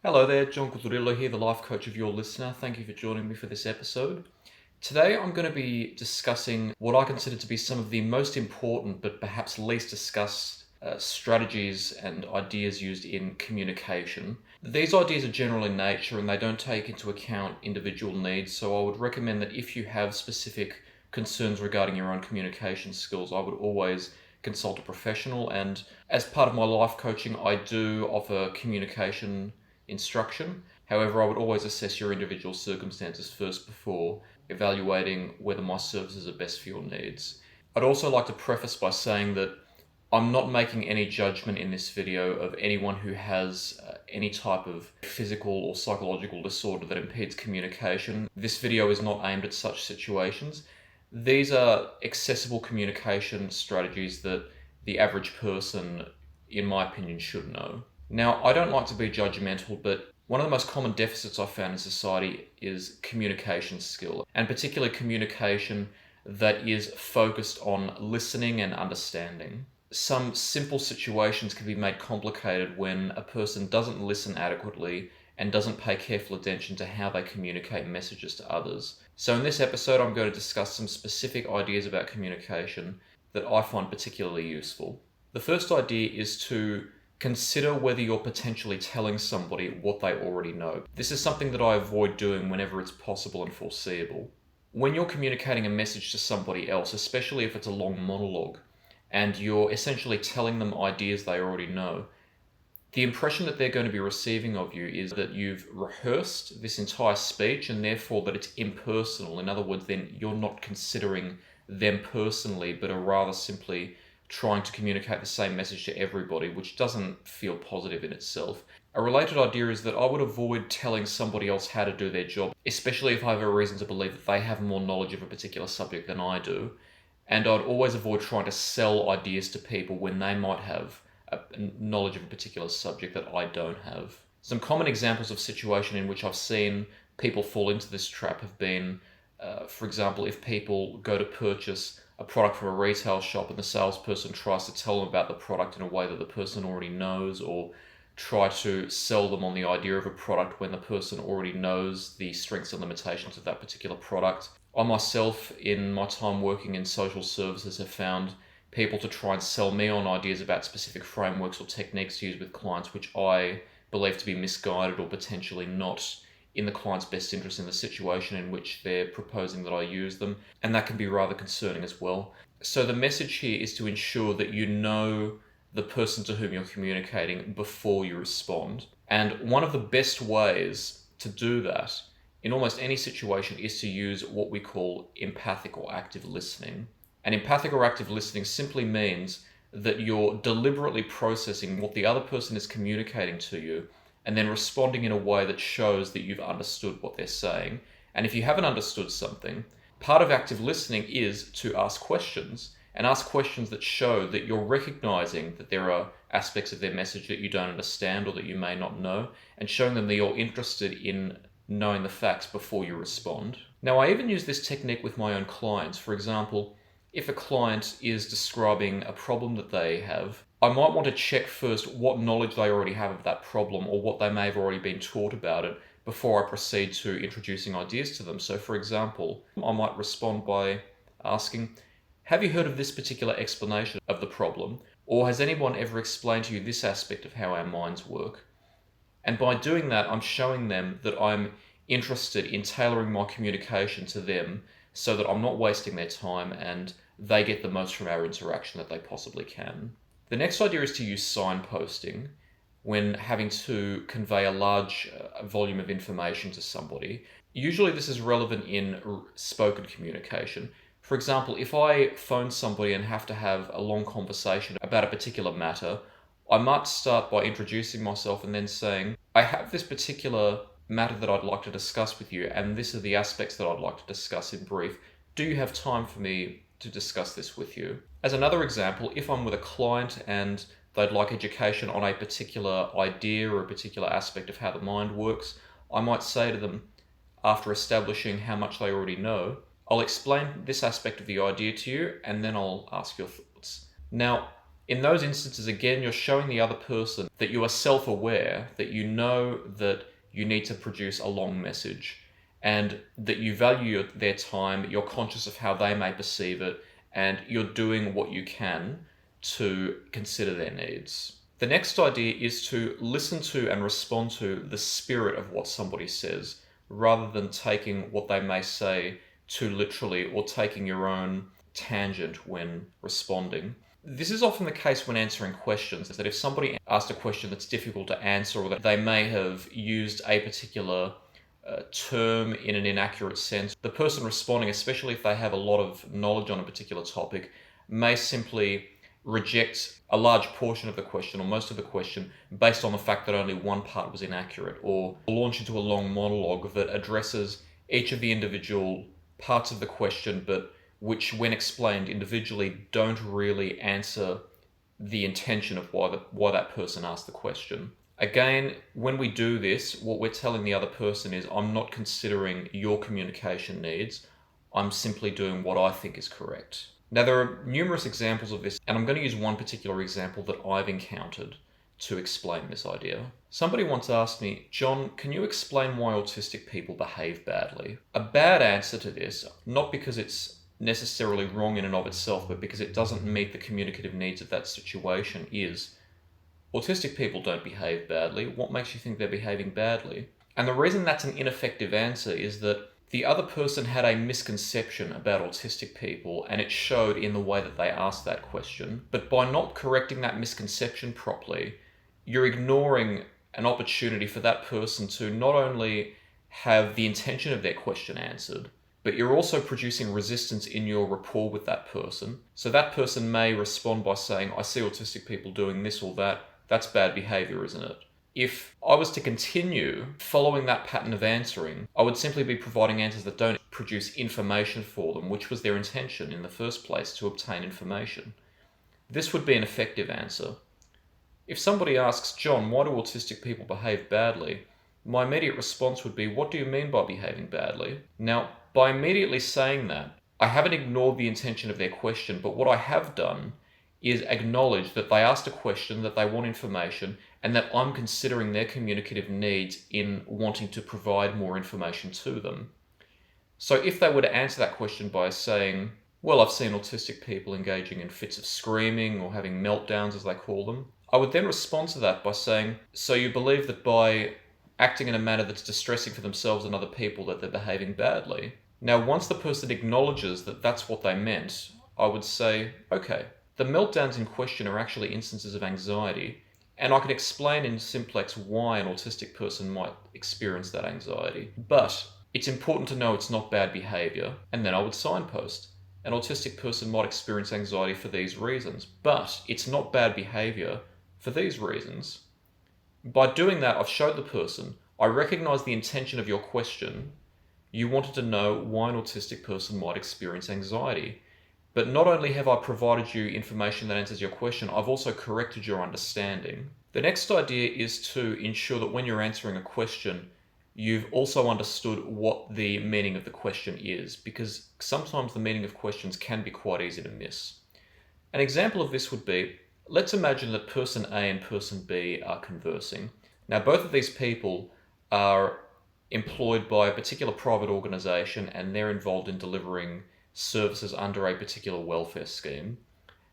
Hello there, John Cuturillo here, the life coach of your listener. Thank you for joining me for this episode. Today I'm going to be discussing what I consider to be some of the most important but perhaps least discussed strategies and ideas used in communication. These ideas are general in nature and they don't take into account individual needs, so I would recommend that if you have specific concerns regarding your own communication skills, I would always consult a professional. And as part of my life coaching, I do offer communication instruction. However, I would always assess your individual circumstances first before evaluating whether my services are best for your needs. I'd also like to preface by saying that I'm not making any judgment in this video of anyone who has any type of physical or psychological disorder that impedes communication. This video is not aimed at such situations. These are accessible communication strategies that the average person, in my opinion, should know. Now, I don't like to be judgmental, but one of the most common deficits I've found in society is communication skill, and particularly communication that is focused on listening and understanding. Some simple situations can be made complicated when a person doesn't listen adequately and doesn't pay careful attention to how they communicate messages to others. So in this episode, I'm going to discuss some specific ideas about communication that I find particularly useful. The first idea is to consider whether you're potentially telling somebody what they already know. This is something that I avoid doing whenever it's possible and foreseeable. When you're communicating a message to somebody else, especially if it's a long monologue, and you're essentially telling them ideas they already know, the impression that they're going to be receiving of you is that you've rehearsed this entire speech and therefore that it's impersonal. In other words, then you're not considering them personally, but are rather simply trying to communicate the same message to everybody, which doesn't feel positive in itself. A related idea is that I would avoid telling somebody else how to do their job, especially if I have a reason to believe that they have more knowledge of a particular subject than I do. And I'd always avoid trying to sell ideas to people when they might have a knowledge of a particular subject that I don't have. Some common examples of situation in which I've seen people fall into this trap have been, for example, if people go to purchase a product from a retail shop and the salesperson tries to tell them about the product in a way that the person already knows, or try to sell them on the idea of a product when the person already knows the strengths and limitations of that particular product. I myself, in my time working in social services, have found people to try and sell me on ideas about specific frameworks or techniques to use with clients, which I believe to be misguided or potentially not in the client's best interest in the situation in which they're proposing that I use them. And that can be rather concerning as well. So the message here is to ensure that you know the person to whom you're communicating before you respond. And one of the best ways to do that in almost any situation is to use what we call empathic or active listening. And empathic or active listening simply means that you're deliberately processing what the other person is communicating to you and then responding in a way that shows that you've understood what they're saying. And if you haven't understood something, part of active listening is to ask questions, and ask questions that show that you're recognizing that there are aspects of their message that you don't understand or that you may not know, and showing them that you're interested in knowing the facts before you respond. Now, I even use this technique with my own clients. For example, if a client is describing a problem that they have, I might want to check first what knowledge they already have of that problem or what they may have already been taught about it before I proceed to introducing ideas to them. So for example, I might respond by asking, have you heard of this particular explanation of the problem? Or has anyone ever explained to you this aspect of how our minds work? And by doing that, I'm showing them that I'm interested in tailoring my communication to them so that I'm not wasting their time and they get the most from our interaction that they possibly can. The next idea is to use signposting when having to convey a large volume of information to somebody. Usually this is relevant in spoken communication. For example, if I phone somebody and have to have a long conversation about a particular matter, I might start by introducing myself and then saying, I have this particular matter that I'd like to discuss with you, and these are the aspects that I'd like to discuss in brief. Do you have time for me to discuss this with you? As another example, if I'm with a client and they'd like education on a particular idea or a particular aspect of how the mind works, I might say to them, after establishing how much they already know, I'll explain this aspect of the idea to you and then I'll ask your thoughts. Now, In those instances, again, you're showing the other person that you are self-aware, that you know that you need to produce a long message, and that you value their time, you're conscious of how they may perceive it, and you're doing what you can to consider their needs. The next idea is to listen to and respond to the spirit of what somebody says, rather than taking what they may say too literally or taking your own tangent when responding. This is often the case when answering questions, that if somebody asked a question that's difficult to answer, or that they may have used a particular term in an inaccurate sense, the person responding, especially if they have a lot of knowledge on a particular topic, may simply reject a large portion of the question or most of the question based on the fact that only one part was inaccurate, or launch into a long monologue that addresses each of the individual parts of the question, but which, when explained individually, don't really answer the intention of why that person asked the question. Again, when we do this, what we're telling the other person is, I'm not considering your communication needs, I'm simply doing what I think is correct. Now, there are numerous examples of this, and I'm going to use one particular example that I've encountered to explain this idea. Somebody once asked me, John, can you explain why autistic people behave badly? A bad answer to this, not because it's necessarily wrong in and of itself, but because it doesn't meet the communicative needs of that situation, is autistic people don't behave badly. What makes you think they're behaving badly? And the reason that's an ineffective answer is that the other person had a misconception about autistic people, and it showed in the way that they asked that question. But by not correcting that misconception properly, you're ignoring an opportunity for that person to not only have the intention of their question answered, but you're also producing resistance in your rapport with that person. So that person may respond by saying, I see autistic people doing this or that. That's bad behavior, isn't it? If I was to continue following that pattern of answering, I would simply be providing answers that don't produce information for them, which was their intention in the first place, to obtain information. This would be an effective answer. If somebody asks, John, why do autistic people behave badly? My immediate response would be, what do you mean by behaving badly? Now, by immediately saying that, I haven't ignored the intention of their question, but what I have done is acknowledge that they asked a question, that they want information, and that I'm considering their communicative needs in wanting to provide more information to them. So if they were to answer that question by saying, well, I've seen autistic people engaging in fits of screaming or having meltdowns, as they call them, I would then respond to that by saying, so you believe that by acting in a manner that's distressing for themselves and other people that they're behaving badly? Now, once the person acknowledges that that's what they meant, I would say, okay, the meltdowns in question are actually instances of anxiety, and I can explain in simplex why an autistic person might experience that anxiety. But it's important to know it's not bad behavior, and then I would signpost. An autistic person might experience anxiety for these reasons, but it's not bad behavior for these reasons. By doing that, I've showed the person, I recognize the intention of your question. You wanted to know why an autistic person might experience anxiety. But not only have I provided you information that answers your question, I've also corrected your understanding. The next idea is to ensure that when you're answering a question, you've also understood what the meaning of the question is, because sometimes the meaning of questions can be quite easy to miss. An example of this would be, let's imagine that person A and person B are conversing. Now, both of these people are employed by a particular private organization, and they're involved in delivering services under a particular welfare scheme.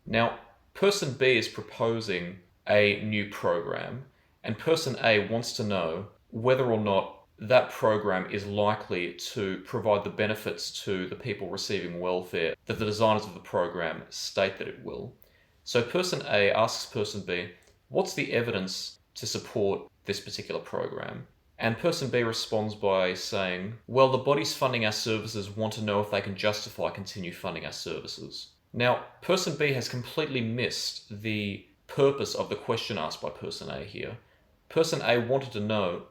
Now, person B is proposing a new program, and person A wants to know whether or not that program is likely to provide the benefits to the people receiving welfare that the designers of the program state that it will. So person A asks person B, what's the evidence to support this particular program? And person B responds by saying, well, the bodies funding our services want to know if they can justify continue funding our services. Now, person B has completely missed the purpose of the question asked by person A here. Person A wanted to know,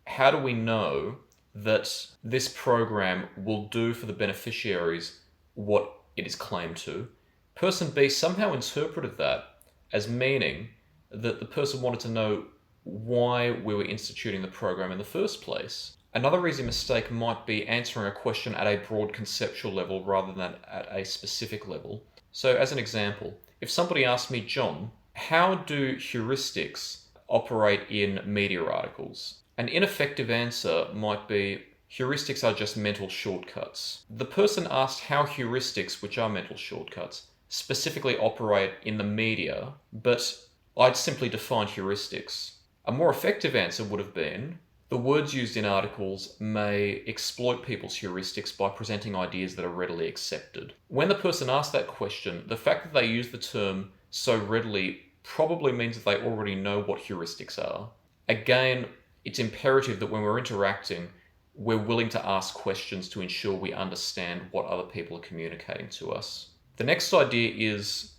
how do we know that this program will do for the beneficiaries what it is claimed to? Person B somehow interpreted that as meaning that the person wanted to know why we were instituting the program in the first place. Another easy mistake might be answering a question at a broad conceptual level rather than at a specific level. So as an example, If somebody asked me, John, how do heuristics operate in media articles? An ineffective answer might be, heuristics are just mental shortcuts. The person asked how heuristics, which are mental shortcuts, specifically operate in the media, but I'd simply defined heuristics. A more effective answer would have been, the words used in articles may exploit people's heuristics by presenting ideas that are readily accepted. When the person asked that question, the fact that they use the term so readily probably means that they already know what heuristics are. Again, it's imperative that when we're interacting, we're willing to ask questions to ensure we understand what other people are communicating to us. The next idea is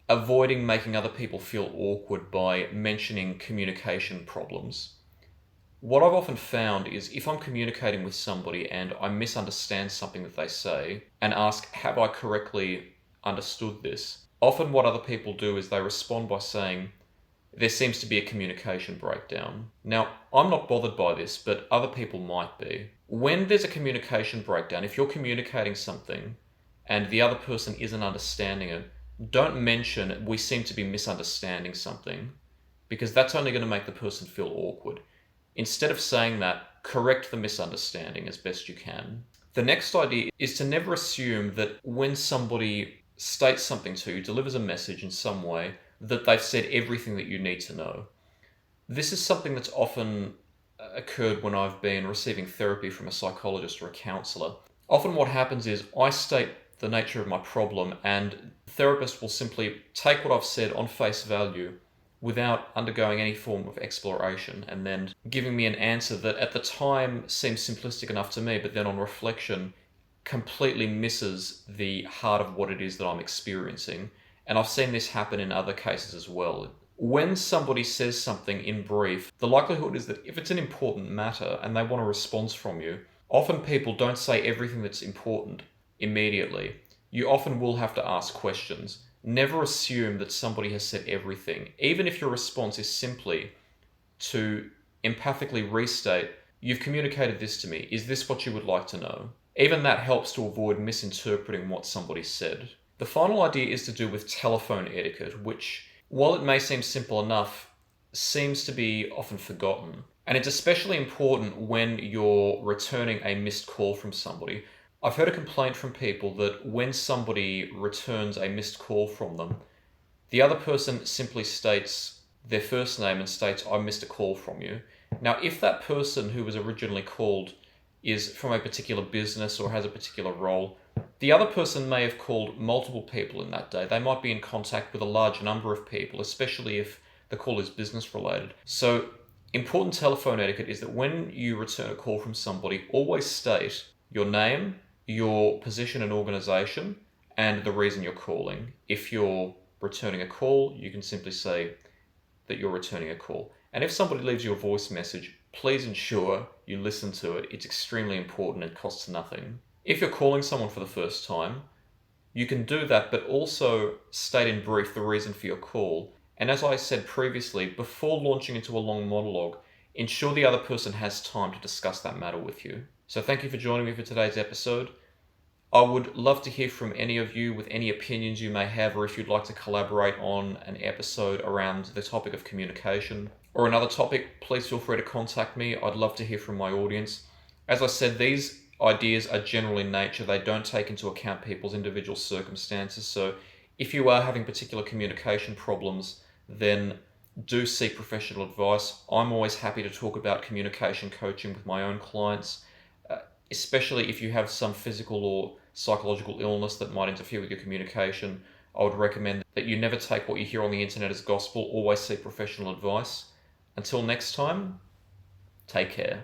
avoiding making other people feel awkward by mentioning communication problems. What I've often found is if I'm communicating with somebody and I misunderstand something that they say and ask, have I correctly understood this? Often what other people do is they respond by saying, there seems to be a communication breakdown. Now, I'm not bothered by this, but other people might be. When there's a communication breakdown, if you're communicating something and the other person isn't understanding it, don't mention we seem to be misunderstanding something, because that's only going to make the person feel awkward. Instead of saying that, correct the misunderstanding as best you can. The next idea is to never assume that when somebody states something to you, delivers a message in some way, that they've said everything that you need to know. This is something that's often occurred when I've been receiving therapy from a psychologist or a counselor. Often what happens is I state the nature of my problem and the therapist will simply take what I've said on face value without undergoing any form of exploration and then giving me an answer that at the time seems simplistic enough to me, but then on reflection completely misses the heart of what it is that I'm experiencing. And I've seen this happen in other cases as well. When somebody says something in brief, the likelihood is that if it's an important matter and they want a response from you, often people don't say everything that's important immediately. You often will have to ask questions. Never assume that somebody has said everything, even if your response is simply to empathically restate, you've communicated this to me, is this what you would like to know? Even that helps to avoid misinterpreting what somebody said. The final idea is to do with telephone etiquette, which, while it may seem simple enough, seems to be often forgotten. And it's especially important when you're returning a missed call from somebody. I've heard a complaint from people that when somebody returns a missed call from them, the other person simply states their first name and states, I missed a call from you. Now, if that person who was originally called is from a particular business or has a particular role, the other person may have called multiple people in that day. They might be in contact with a large number of people, especially if the call is business related. So important telephone etiquette is that when you return a call from somebody, always state your name, your position and organization, and the reason you're calling. If you're returning a call, you can simply say that you're returning a call. And if somebody leaves you a voice message, please ensure you listen to it. It's extremely important and costs nothing. If you're calling someone for the first time, you can do that, but also state in brief the reason for your call. And as I said previously, before launching into a long monologue, ensure the other person has time to discuss that matter with you. So thank you for joining me for today's episode. I would love to hear from any of you with any opinions you may have, or if you'd like to collaborate on an episode around the topic of communication or another topic, please feel free to contact me. I'd love to hear from my audience. As I said, these ideas are general in nature. They don't take into account people's individual circumstances. So if you are having particular communication problems, then do seek professional advice. I'm always happy to talk about communication coaching with my own clients, especially if you have some physical or psychological illness that might interfere with your communication. I would recommend that you never take what you hear on the internet as gospel. Always seek professional advice. Until next time, take care.